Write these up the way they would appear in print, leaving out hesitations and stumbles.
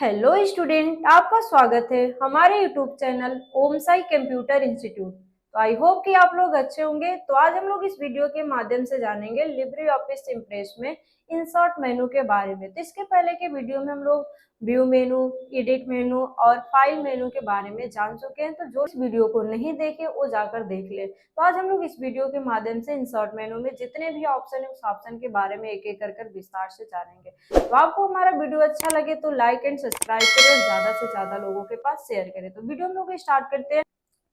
Hello student, आपका स्वागत है हमारे यूट्यूब चैनल ओम साई कंप्यूटर इंस्टीट्यूट। तो आई होप कि आप लोग अच्छे होंगे। तो आज हम लोग इस वीडियो के माध्यम से जानेंगे लिब्रे ऑफिस इम्प्रेस में इंसर्ट मेनू के बारे में। तो इसके पहले के वीडियो में हम लोग व्यू मेनू, एडिट मेनू और फाइल मेनू के बारे में जान चुके हैं। तो जो इस वीडियो को नहीं देखे वो जाकर देख ले। तो आज हम लोग इस वीडियो के माध्यम से इंसर्ट मेनू में जितने भी ऑप्शन है उस ऑप्शन के बारे में एक एक कर विस्तार से जानेंगे। तो आपको हमारा वीडियो अच्छा लगे तो लाइक एंड सब्सक्राइब करें और ज्यादा से ज्यादा लोगों के पास शेयर करें। तो वीडियो हम लोग स्टार्ट करते हैं।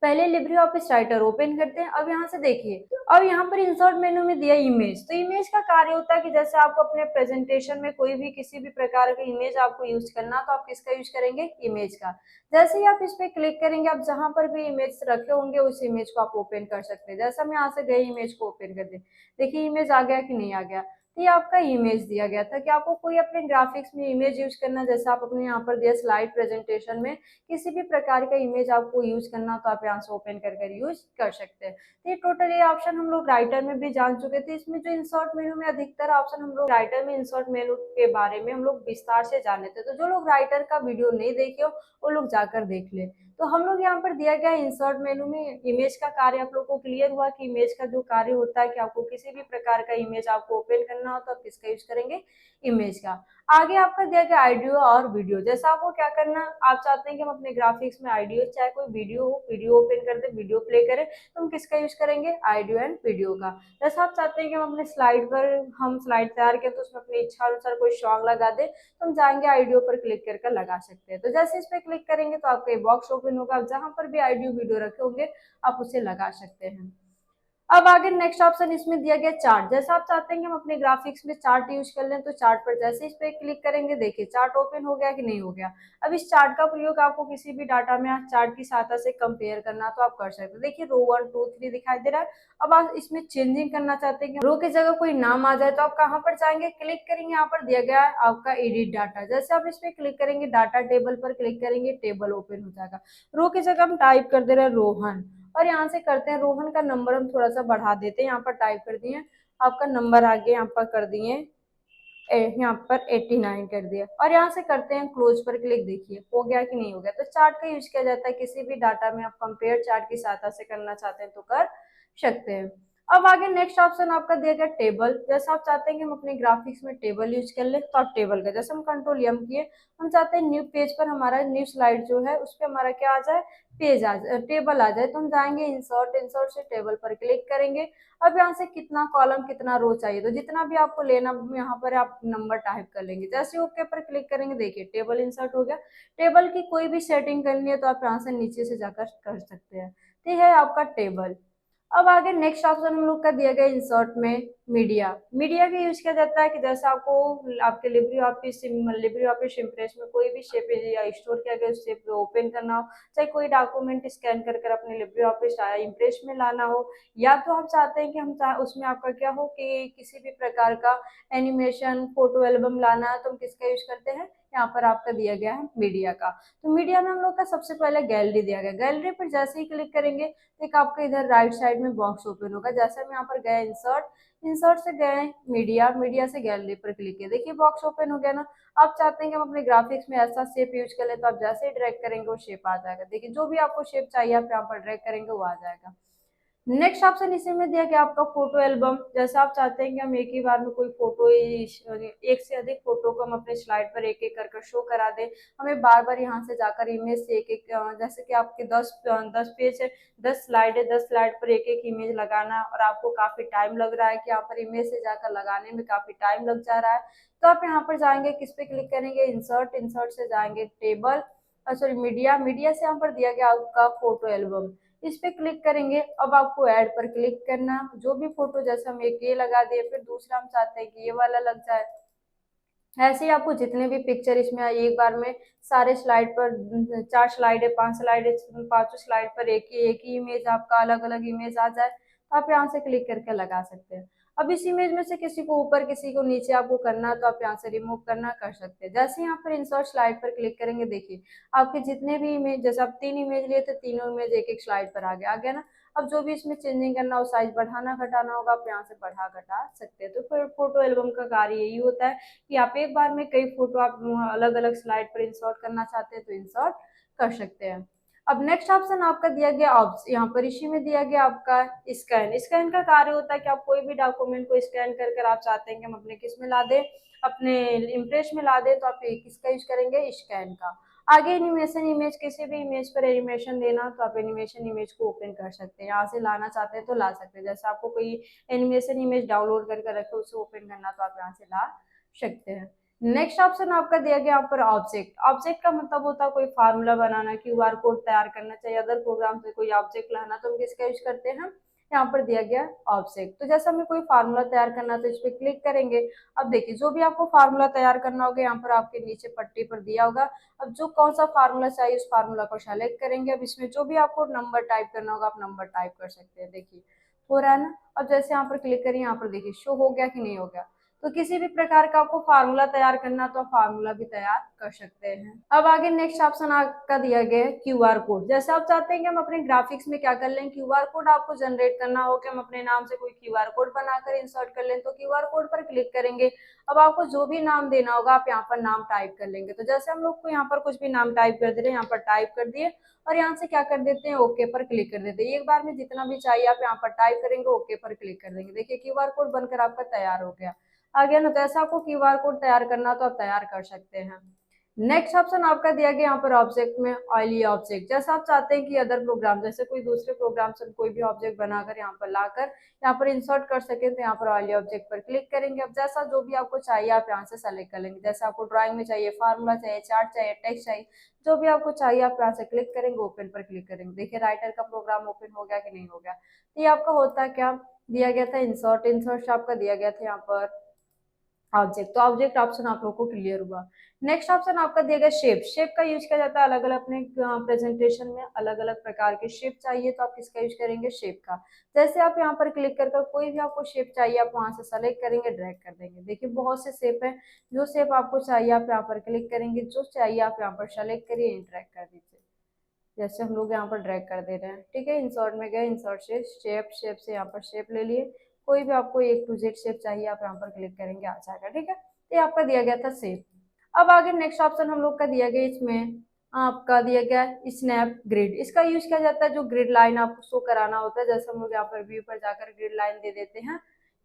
पहले लिब्रे ऑफिस राइटर ओपन करते हैं। अब यहाँ से देखिए, अब यहाँ पर इंसर्ट मेनू में दिया इमेज। तो इमेज का कार्य होता है कि जैसे आपको अपने प्रेजेंटेशन में कोई भी किसी भी प्रकार का इमेज आपको यूज करना, तो आप किसका यूज करेंगे? इमेज का। जैसे ही आप इस पे क्लिक करेंगे, आप जहां पर भी इमेज रखे होंगे उस इमेज को आप ओपन कर सकते हैं। जैसा हम यहाँ से गए इमेज को ओपन कर दे, देखिए इमेज आ गया कि नहीं आ गया। तो ये आपका इमेज दिया गया था कि आपको कोई अपने ग्राफिक्स में इमेज यूज करना, जैसे आप अपने यहाँ पर दिया स्लाइड प्रेजेंटेशन में किसी भी प्रकार का इमेज आपको यूज करना, तो आप यहाँ से ओपन कर यूज कर सकते हैं। तो ये टोटल ये ऑप्शन हम लोग राइटर में भी जान चुके थे। इसमें जो इंसर्ट मेनू में अधिकतर ऑप्शन हम लोग राइटर में इंसर्ट मेनू के बारे में हम लोग विस्तार से जाने थे। तो जो लोग राइटर का वीडियो नहीं देखे हो वो लोग जाकर देख ले। तो हम लोग यहाँ पर दिया गया इंसर्ट मेनू में इमेज का कार्य आप लोग को क्लियर हुआ कि इमेज का जो कार्य होता है कि आपको किसी भी प्रकार का इमेज आपको ओपन करना हो तो आप किसका यूज करेंगे? इमेज का। आगे आपका दिया गया ऑडियो और वीडियो। जैसा आपको क्या करना, आप चाहते हैं कि हम अपने ग्राफिक्स में ऑडियो चाहे कोई वीडियो हो, वीडियो ओपन कर दे, वीडियो प्ले करें, तो हम किसका यूज करेंगे? ऑडियो एंड वीडियो का। जैसा आप चाहते हैं कि हम अपने स्लाइड पर हम स्लाइड तैयार करें तो उसमें अपनी इच्छा अनुसार कोई सॉन्ग लगा दे, तो हम जाएंगे ऑडियो पर क्लिक करके लगा सकते हैं। तो जैसे इस पर क्लिक करेंगे तो आपका बॉक्स ओपन होगा। आप जहां पर भी ऑडियो वीडियो रखे होंगे आप उसे लगा सकते हैं। अब आगे नेक्स्ट ऑप्शन इसमें दिया गया चार्ट। जैसा आप चाहते हैं कि हम अपने ग्राफिक्स में चार्ट यूज कर लें, तो चार्ट पर जैसे इस पे क्लिक करेंगे, देखिए चार्ट ओपन हो गया कि नहीं हो गया। अब इस चार्ट का प्रयोग आपको किसी भी डाटा में चार्ट की सहायता से कंपेयर करना तो आप कर सकते हैं। देखिए रो 1 2 3 दिखाई दे रहा है। अब आप इसमें चेंजिंग करना चाहते हैं कि रो की जगह कोई नाम आ जाए, तो आप कहाँ पर जाएंगे? क्लिक करेंगे, यहाँ पर दिया गया है आपका एडिट डाटा। जैसे आप इस पे क्लिक करेंगे, डाटा टेबल पर क्लिक करेंगे, टेबल ओपन हो जाएगा। रो की जगह हम टाइप कर दे रहे हैं रोहन, और यहाँ से करते हैं रोहन का नंबर हम थोड़ा सा बढ़ा देते हैं। यहाँ पर टाइप कर दिए आपका नंबर आगे, यहाँ पर कर दिए यहाँ पर 89 कर दिया, और यहाँ से करते हैं क्लोज पर क्लिक। देखिए हो गया कि नहीं हो गया। तो चार्ट का यूज किया जाता है किसी भी डाटा में, आप कंपेयर चार्ट की सहायता से करना चाहते हैं तो कर सकते हैं। अब आगे नेक्स्ट ऑप्शन आपका दिया गया टेबल। जैसा आप चाहते हैं कि हम अपने ग्राफिक्स में टेबल यूज कर ले, तो आप टेबल का जैसे हम कंट्रोल एम किए, हम चाहते हैं न्यू पेज पर हमारा न्यू स्लाइड जो है उस पर हमारा क्या आ जाए? पेज आ जाए, टेबल आ जाए। तो हम जाएंगे इंसर्ट, इंसर्ट से टेबल पर क्लिक करेंगे। अब यहाँ से कितना कॉलम कितना रो चाहिए, तो जितना भी आपको लेना यहाँ पर आप नंबर टाइप कर लेंगे। जैसे ओके पर क्लिक करेंगे, देखिए टेबल इंसर्ट हो गया। टेबल की कोई भी सेटिंग करनी है तो आप यहाँ से नीचे से जाकर कर सकते हैं। तो यह है आपका टेबल। अब आगे नेक्स्ट ऑप्शन हम लोग का दिया गया इंसर्ट में मीडिया। मीडिया का यूज किया जाता है कि जैसे आपको आपके लिब्रे ऑफिस इम्प्रेस में कोई भी शेप या स्टोर किया गया उस शेप को ओपन करना हो, चाहे कोई डॉक्यूमेंट स्कैन कर कर अपने लिब्रे ऑफिस इम्प्रेस में लाना हो, या तो हम चाहते हैं कि उसमें आपका क्या हो कि किसी भी प्रकार का एनिमेशन फोटो एल्बम लाना है, तो हम किसका यूज करते हैं? यहाँ पर आपका दिया गया है मीडिया का। तो मीडिया में हम लोग का सबसे पहले गैलरी दिया गया। गैलरी पर जैसे ही क्लिक करेंगे, एक आपके इधर राइट साइड में बॉक्स ओपन होगा। जैसे हम यहाँ पर गए इंसर्ट, इंसर्ट से गए मीडिया, मीडिया से गैलरी पर क्लिक किया, देखिए बॉक्स ओपन हो गया ना। आप चाहते हैं कि हम अपने ग्राफिक्स में ऐसा शेप यूज कर ले, तो आप जैसे ही ड्रैग करेंगे वो शेप आ जाएगा। देखिए जो भी आपको शेप चाहिए आप यहाँ पर ड्रैग करेंगे वो आ जाएगा। नेक्स्ट ऑप्शन इसी में दिया गया आपका फोटो एल्बम। जैसे आप चाहते हैं कि हम एक ही बार में कोई फोटो, एक से अधिक फोटो को हम अपने स्लाइड पर एक एक कर शो करा दें, हमें बार बार यहाँ से जाकर इमेज से एक एक, जैसे कि आपके 10 पेज है, 10 स्लाइड है, 10 स्लाइड पर एक एक इमेज लगाना और आपको काफी टाइम लग रहा है कि यहाँ पर इमेज से जाकर लगाने में काफी टाइम लग जा रहा है, तो आप यहाँ पर जाएंगे, किस पे क्लिक करेंगे? इंसर्ट, इंसर्ट से जाएंगे टेबल, सॉरी मीडिया, मीडिया से यहाँ पर दिया गया आपका फोटो एल्बम, इस पे क्लिक करेंगे। अब आपको ऐड पर क्लिक करना, जो भी फोटो, जैसे हम एक ये लगा दिए, फिर दूसरा हम चाहते हैं कि ये वाला लग जाए। ऐसे ही आपको जितने भी पिक्चर इसमें एक बार में सारे स्लाइड पर, 4 स्लाइड है, 5 स्लाइड है, पांचों स्लाइड पर एक ही इमेज आपका अलग अलग इमेज आ जाए, तो आप यहाँ से क्लिक करके लगा सकते हैं। अब इस इमेज में से किसी को ऊपर किसी को नीचे आपको करना है तो आप यहाँ से रिमूव करना कर सकते हैं। जैसे यहाँ पर इंसर्ट स्लाइड पर क्लिक करेंगे, देखिए आपके जितने भी इमेज, जैसे आप 3 इमेज लिए थे, तीनों इमेज एक एक स्लाइड पर आ गया ना। अब जो भी इसमें चेंजिंग करना हो, साइज बढ़ाना घटाना होगा, आप यहाँ से बढ़ा घटा सकते हैं। तो फिर फोटो एल्बम का कार्य यही होता है कि आप एक बार में कई फोटो आप अलग अलग स्लाइड पर इंसर्ट करना चाहते हैं तो इंसर्ट कर सकते हैं। अब नेक्स्ट ऑप्शन आपका दिया गया यहाँ पर इसी में दिया गया आपका स्कैन। स्कैन का कार्य होता है कि आप कोई भी डॉक्यूमेंट को स्कैन कर कर आप चाहते हैं कि हम अपने किस में ला दें, अपने इम्प्रेस में ला दें, तो आप किसका यूज करेंगे, स्कैन का। आगे एनिमेशन इमेज, किसी भी इमेज पर एनिमेशन देना तो आप एनिमेशन इमेज को ओपन कर सकते हैं, यहाँ से लाना चाहते हैं तो ला सकते हैं। जैसे आपको कोई एनिमेशन इमेज डाउनलोड करके रखे उसे ओपन करना तो आप यहाँ से ला सकते हैं। नेक्स्ट ऑप्शन आपका दिया गया यहाँ पर ऑब्जेक्ट। ऑब्जेक्ट का मतलब होता है कोई फार्मूला बनाना, क्यूआर कोड तैयार करना, चाहिए अदर प्रोग्राम से कोई ऑब्जेक्ट लाना, तो हम किसका यूज करते हैं, यहाँ पर दिया गया ऑब्जेक्ट। तो जैसे हमें कोई फार्मूला तैयार करना तो इस पर क्लिक करेंगे। अब देखिए जो भी आपको फार्मूला तैयार करना होगा यहाँ पर आपके नीचे पट्टी पर दिया होगा। अब जो कौन सा फार्मूला चाहिए उस फार्मूला को सेलेक्ट करेंगे। अब इसमें जो भी आपको नंबर टाइप करना होगा आप नंबर टाइप कर सकते हैं। देखिए हो रहा है ना। अब जैसे यहाँ पर क्लिक करिए, यहाँ पर देखिए शो हो गया कि नहीं हो गया। तो किसी भी प्रकार का आपको फार्मूला तैयार करना तो फार्मूला भी तैयार कर सकते हैं। अब आगे नेक्स्ट ऑप्शन आपका दिया गया है क्यूआर कोड। जैसे आप चाहते हैं कि हम अपने ग्राफिक्स में क्या कर लें, क्यूआर कोड आपको जनरेट करना हो कि हम अपने नाम से कोई क्यूआर कोड बनाकर इंसर्ट कर लें, तो क्यूआर कोड पर क्लिक करेंगे। अब आपको जो भी नाम देना होगा आप यहाँ पर नाम टाइप कर लेंगे। तो जैसे हम लोग को यहाँ पर कुछ भी नाम टाइप कर दे रहे हैं, यहाँ पर टाइप कर दिए और यहाँ से क्या कर देते हैं, ओके पर क्लिक कर देते हैं। एक बार में जितना भी चाहिए आप यहाँ पर टाइप करेंगे, ओके पर क्लिक कर देंगे। देखिए क्यूआर कोड बनकर आपका तैयार हो गया। आ गया ना। तो ऐसा आपको क्यूआर कोड तैयार करना तो आप तैयार कर सकते हैं। नेक्स्ट ऑप्शन आपका दिया गया यहाँ पर ऑब्जेक्ट में ऑयली ऑब्जेक्ट। जैसा आप चाहते हैं कि अदर प्रोग्राम जैसे कोई दूसरे प्रोग्राम से कोई भी ऑब्जेक्ट बनाकर यहाँ पर लाकर यहाँ पर इंसर्ट कर सके, तो यहाँ पर ऑयली ऑब्जेक्ट पर क्लिक करेंगे। अब जैसा जो भी आपको चाहिए आप यहाँ से सेलेक्ट कर लेंगे। जैसे आपको ड्राइंग में चाहिए, फार्मूला चाहिए, चार्ट चाहिए, टेक्स्ट चाहिए, जो भी आपको चाहिए आप यहाँ से क्लिक करेंगे, ओपन पर क्लिक करेंगे। देखिए राइटर का प्रोग्राम ओपन हो गया कि नहीं हो गया। तो ये आपका होता है क्या, दिया गया था इंसर्ट। इंसर्ट आपका दिया गया था यहाँ पर ऑब्जेक्ट। तो ऑब्जेक्ट ऑप्शन आप लोग को क्लियर हुआ। नेक्स्ट ऑप्शन आपका दिया गया शेप। शेप का यूज किया जाता है अलग अलग अपने प्रेजेंटेशन में, अलग अलग प्रकार के शेप चाहिए तो आप किसका यूज करेंगे, शेप का। जैसे आप यहाँ पर क्लिक कर कोई भी आपको शेप चाहिए आप वहां से सेलेक्ट करेंगे, ड्रैग कर देंगे। देखिए बहुत से शेप है, जो शेप आपको चाहिए आप यहाँ पर क्लिक करेंगे, जो चाहिए आप यहाँ पर सेलेक्ट करिए, ड्रैग कर दीजिए। जैसे हम लोग यहाँ पर ड्रैग कर दे रहे हैं, ठीक है। इंसर्ट में गए, इंसर्ट से शेप, शेप से यहाँ पर शेप ले लिए। कोई भी आपको एक टू जेड शेप चाहिए आप यहाँ पर क्लिक करेंगे, आ जाएगा, ठीक है। तो ये आपका दिया गया था शेप। अब आगे नेक्स्ट ऑप्शन हम लोग का दिया गया, इसमें आपका दिया गया स्नैप ग्रिड। इसका यूज किया जाता है जो ग्रिड लाइन आपको शो कराना होता है। जैसे हम लोग यहाँ पर व्यू पर जाकर ग्रिड लाइन दे देते हैं,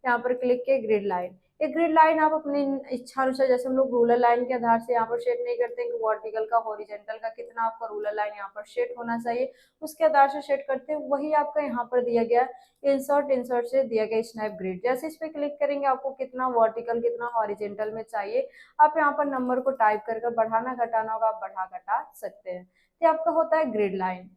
यहाँ पर क्लिक किए ग्रिड लाइन। ये ग्रिड लाइन आप अपनी इच्छा अनुसार, जैसे हम लोग रूलर लाइन के आधार से यहाँ पर शेड नहीं करते हैं कि वर्टिकल का, हॉरिजेंटल का कितना आपका रूलर लाइन यहाँ पर शेड होना चाहिए, उसके आधार से शेड करते हैं। वही आपका यहाँ पर दिया गया इंसर्ट। इंसर्ट से दिया गया स्नैप ग्रिड। जैसे इस पे क्लिक करेंगे आपको कितना वर्टिकल कितना हॉरिजेंटल में चाहिए आप यहाँ पर नंबर को टाइप कर बढ़ाना घटाना होगा, आप बढ़ा घटा सकते हैं। तो आपका होता है ग्रिड लाइन।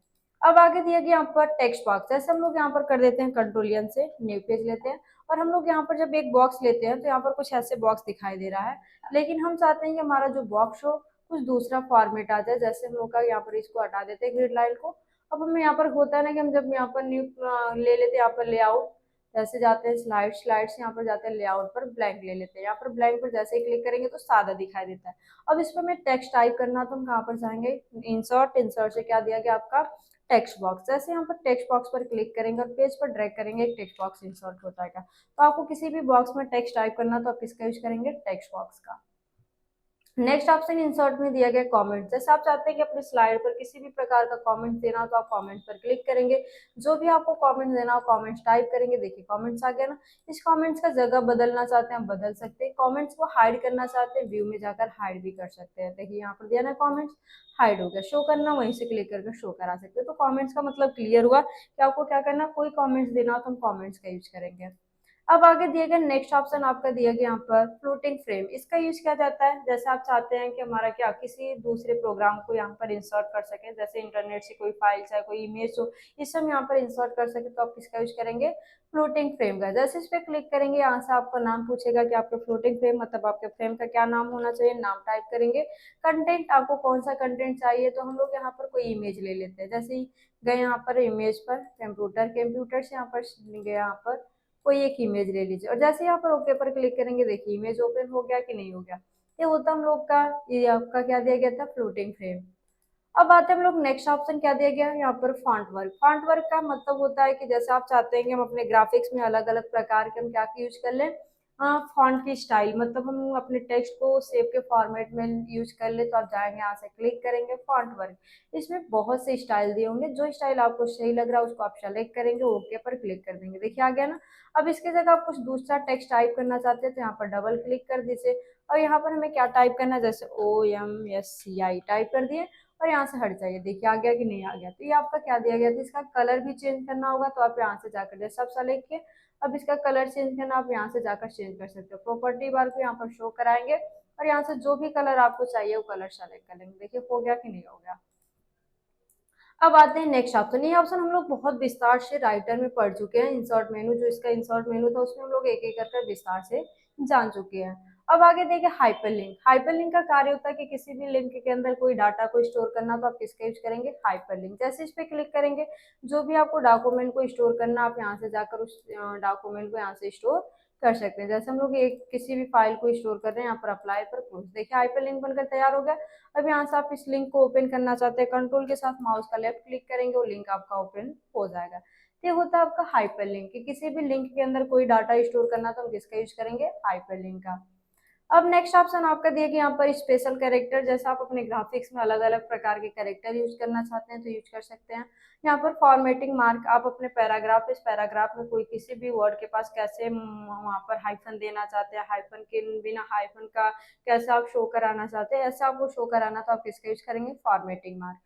अब आगे दिया गया यहाँ पर टेक्स्ट बॉक्स। जैसे हम लोग यहाँ पर कर देते हैं कंट्रोल एन से न्यू पेज लेते हैं, और हम लोग यहाँ पर जब एक बॉक्स लेते हैं तो यहाँ पर कुछ ऐसे बॉक्स दिखाई दे रहा है, लेकिन हम चाहते हैं कि हमारा जो बॉक्स हो कुछ दूसरा फॉर्मेट आ जाए। जैसे हम लोग का यहाँ पर इसको हटा देते हैं ग्रिड लाइन को। अब हमें यहाँ पर होता है ना कि हम जब यहाँ पर न्यू ले लेते हैं, यहाँ पर लेआउट, जैसे जाते हैं स्लाइड, स्लाइड से यहाँ पर जाते हैं लेआउट पर ब्लैंक ले लेते हैं। यहाँ पर ब्लैंक पर जैसे ही क्लिक करेंगे तो सादा दिखाई देता है। अब इस पर हमें टेक्स्ट टाइप करना तो हम कहाँ पर जाएंगे, इंसर्ट। इंसर्ट से क्या दिया गया आपका टेक्स्ट बॉक्स। जैसे यहाँ पर टेक्स्ट बॉक्स पर क्लिक करेंगे और पेज पर ड्रैग करेंगे, एक टेक्स्ट बॉक्स इंसर्ट हो जाएगा। तो आपको किसी भी बॉक्स में टेक्स्ट टाइप करना तो आप किसका यूज करेंगे, टेक्स्ट बॉक्स का। नेक्स्ट ऑप्शन इंसर्ट में दिया गया कमेंट। जैसे आप चाहते हैं कि अपने स्लाइड पर किसी भी प्रकार का कमेंट देना हो तो आप कमेंट पर क्लिक करेंगे, जो भी आपको कमेंट देना हो कमेंट्स टाइप करेंगे। देखिए कमेंट्स आ गया ना। इस कमेंट्स का जगह बदलना चाहते हैं हम बदल सकते हैं, कमेंट्स को हाइड करना चाहते हैं व्यू में जाकर हाइड भी कर सकते हैं। देखिए यहाँ पर दिया ना कमेंट्स हाइड हो गया, शो करना वहीं से क्लिक करके शो करा सकते हैं। तो कमेंट्स का मतलब क्लियर हुआ कि आपको क्या करना, कोई कमेंट्स देना हो तो हम कमेंट्स का यूज करेंगे। अब आगे दिए गए नेक्स्ट ऑप्शन आपका दिया गया यहाँ पर फ्लोटिंग फ्रेम। इसका यूज किया जाता है जैसे आप चाहते हैं कि हमारा क्या किसी दूसरे प्रोग्राम को यहाँ पर इंसर्ट कर सके, जैसे इंटरनेट से कोई फाइल चाहे कोई इमेज हो, इसे हम यहाँ पर इंसर्ट कर सके, तो आप किसका यूज करेंगे, फ्लोटिंग फ्रेम का। जैसे इस पर क्लिक करेंगे यहाँ से आपका नाम पूछेगा कि आपके फ्लोटिंग फ्रेम मतलब आपके फ्रेम का क्या नाम होना चाहिए, नाम टाइप करेंगे। कंटेंट आपको कौन सा कंटेंट चाहिए, तो हम लोग यहाँ पर कोई इमेज ले लेते हैं। जैसे ही गए यहाँ पर इमेज पर कंप्यूटर से यहाँ पर गए, यहाँ पर कोई एक इमेज ले लीजिए और जैसे यहाँ पर ओके पर क्लिक करेंगे, देखिए इमेज ओपन हो गया कि नहीं हो गया। ये होता हम लोग का, ये आपका क्या दिया गया था, फ्लोटिंग फ्रेम। अब आते हैं हम लोग नेक्स्ट ऑप्शन क्या दिया गया है यहाँ पर फॉन्ट वर्क। फॉन्ट वर्क का मतलब होता है कि जैसे आप चाहते हैं कि हम अपने ग्राफिक्स में अलग अलग प्रकार के हम क्या यूज कर लें, फॉन्ट की स्टाइल, मतलब हम अपने टेक्स्ट को सेव के फॉर्मेट में यूज कर ले, तो आप जाएंगे यहाँ से क्लिक करेंगे फॉन्ट वर्क। इसमें बहुत से स्टाइल दिए होंगे, जो स्टाइल आपको सही लग रहा है उसको आप सेलेक्ट करेंगे, ओके पर क्लिक कर देंगे। देखिए आ गया ना। अब इसकी जगह आप कुछ दूसरा टेक्स्ट टाइप करना चाहते हैं तो यहाँ पर डबल क्लिक कर दीजिए, और यहाँ पर हमें क्या टाइप करना है, जैसे OMSCI टाइप कर दिए और यहाँ से हट जाइए। देखिए आ गया कि नहीं आ गया। तो ये आपका क्या दिया गया था, इसका कलर भी चेंज करना होगा तो आप यहाँ से जाकर जैसे आप सेलेक्ट किए, अब इसका कलर चेंज करना आप यहाँ से जाकर चेंज कर सकते हो। प्रॉपर्टी बार को यहाँ पर शो कराएंगे और यहाँ से जो भी कलर आपको चाहिए वो कलर सेलेक्ट कर लेंगे। देखिए हो गया कि नहीं हो गया। अब आते हैं नेक्स्ट ऑप्शन। ये ऑप्शन हम लोग बहुत विस्तार से राइटर में पढ़ चुके हैं। इंसर्ट मेनू, जो इसका इंसर्ट मेनू था उसमें हम लोग एक एक करके विस्तार से जान चुके हैं। अब आगे देखिए हाइपरलिंक। हाइपरलिंक का कार्य होता है कि किसी भी लिंक के अंदर कोई डाटा को स्टोर करना, तो आप किसका यूज करेंगे, हाइपरलिंक। जैसे इस पे क्लिक करेंगे, जो भी आपको डॉक्यूमेंट को स्टोर करना आप यहाँ से जाकर उस डॉक्यूमेंट को यहाँ से स्टोर कर सकते हैं। जैसे हम लोग एक किसी भी फाइल को स्टोर कर रहे हैं, यहाँ पर अप्लाई पर क्लोज। देखिए हाइपरलिंक बनकर तैयार हो गया। अब यहाँ से आप इस लिंक को ओपन करना चाहते हैं, कंट्रोल के साथ माउस का लेफ्ट क्लिक करेंगे, वो लिंक आपका ओपन हो जाएगा। तो ये होता है आपका हाइपरलिंक, कि किसी भी लिंक के अंदर कोई डाटा स्टोर करना तो हम किसका यूज करेंगे, हाइपरलिंक का। अब नेक्स्ट ऑप्शन आपका दिया कि यहाँ पर स्पेशल कैरेक्टर, जैसे आप अपने ग्राफिक्स में अलग अलग प्रकार के कैरेक्टर यूज करना चाहते हैं तो यूज कर सकते हैं। यहाँ पर फॉर्मेटिंग मार्क, आप अपने पैराग्राफ, इस पैराग्राफ में कोई किसी भी वर्ड के पास कैसे वहाँ पर हाइफन देना चाहते हैं, हाइफन के बिना हाइफन का कैसे आप शो कराना चाहते हैं, ऐसे आपको शो कराना तो आप किसका यूज करेंगे, फॉर्मेटिंग मार्क।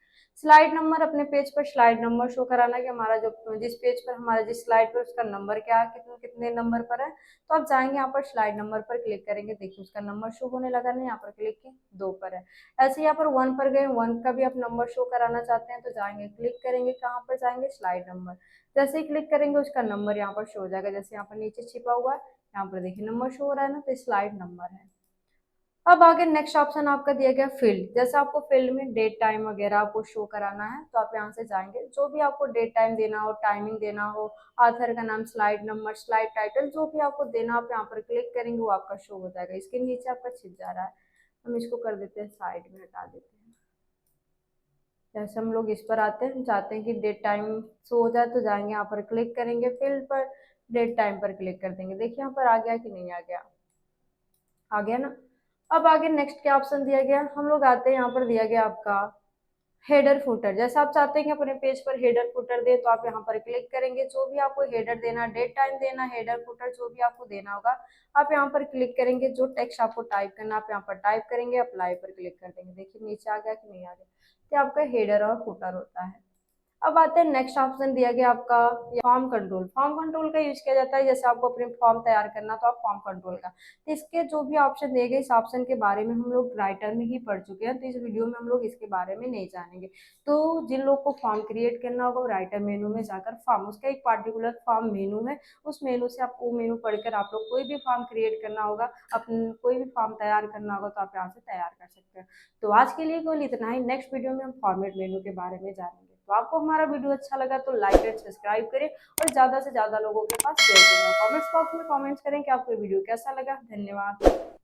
स्लाइड नंबर, अपने पेज पर स्लाइड नंबर शो कराना कि हमारा जो जिस पेज पर हमारा जिस स्लाइड पर उसका नंबर क्या है, कितने कितने नंबर पर है, तो आप जाएंगे यहाँ पर स्लाइड नंबर पर क्लिक करेंगे। देखिए उसका नंबर शो होने लगा नहीं, यहाँ पर क्लिक किए 2 पर है। ऐसे यहाँ पर 1 पर गए, 1 का भी आप नंबर शो कराना चाहते हैं तो जाएंगे क्लिक करेंगे, कहाँ पर जाएंगे, स्लाइड नंबर। जैसे ही क्लिक करेंगे उसका नंबर यहाँ पर शो हो जाएगा। जैसे यहाँ पर नीचे छिपा हुआ है, यहाँ पर देखिए नंबर शो हो रहा है ना, तो स्लाइड नंबर है। अब आगे नेक्स्ट ऑप्शन आपका दिया गया फील्ड। जैसे आपको फील्ड में डेट टाइम वगैरह आपको शो कराना है तो आप यहाँ से जाएंगे, जो भी आपको डेट टाइम देना हो, टाइमिंग देना हो, ऑथर का नाम, स्लाइड नंबर, स्लाइड टाइटल, जो भी आपको देना आप यहाँ पर क्लिक करेंगे वो आपका शो हो जाएगा। इसके नीचे आपका छिप जा रहा है, हम इसको कर देते हैं साइड में, हटा देते हैं। जैसे हम लोग इस पर आते हैं, चाहते हैं कि डेट टाइम शो हो जाए तो जाएंगे यहाँ पर क्लिक करेंगे फील्ड पर, डेट टाइम पर क्लिक कर देंगे। देखिए यहाँ पर आ गया कि नहीं आ गया, आ गया ना। अब आगे नेक्स्ट क्या ऑप्शन दिया गया, हम लोग आते हैं यहाँ पर दिया गया आपका हेडर फुटर। जैसे आप चाहते हैं कि अपने पेज पर हेडर फुटर दे तो आप यहाँ पर क्लिक करेंगे, जो भी आपको हेडर देना, डेट टाइम देना, हेडर फुटर जो भी आपको देना होगा आप यहाँ पर क्लिक करेंगे, जो टेक्स्ट आपको टाइप करना आप यहाँ पर टाइप करेंगे, अप्लाई पर क्लिक कर देंगे। देखिए नीचे आ गया कि नहीं आ गया, तो आपका हेडर और फुटर होता है। अब आते हैं नेक्स्ट ऑप्शन दिया गया आपका फॉर्म कंट्रोल। फॉर्म कंट्रोल का यूज किया जाता है जैसे आपको अपने फॉर्म तैयार करना तो आप फॉर्म कंट्रोल का, तो इसके जो भी ऑप्शन दिए गए इस ऑप्शन के बारे में हम लोग राइटर में ही पढ़ चुके हैं, तो इस वीडियो में हम लोग इसके बारे में नहीं जानेंगे। तो जिन लोग को फॉर्म क्रिएट करना होगा वो राइटर मेनू में जाकर फॉर्म, उसका एक पार्टिकुलर फॉर्म मेनू है, उस मेनू से आप वो मेनू पढ़कर आप लोग कोई भी फॉर्म क्रिएट करना होगा, अपन कोई भी फॉर्म तैयार करना होगा तो आप यहाँ से तैयार कर सकते हैं। तो आज के लिए केवल इतना ही, नेक्स्ट वीडियो में हम फॉर्मेट मेनू के बारे में जानेंगे। तो आपको हमारा वीडियो अच्छा लगा तो लाइक एंड सब्सक्राइब करें और ज्यादा से ज्यादा लोगों के पास शेयर करें। कमेंट्स बॉक्स में कमेंट्स करें कि आपको वीडियो कैसा लगा। धन्यवाद।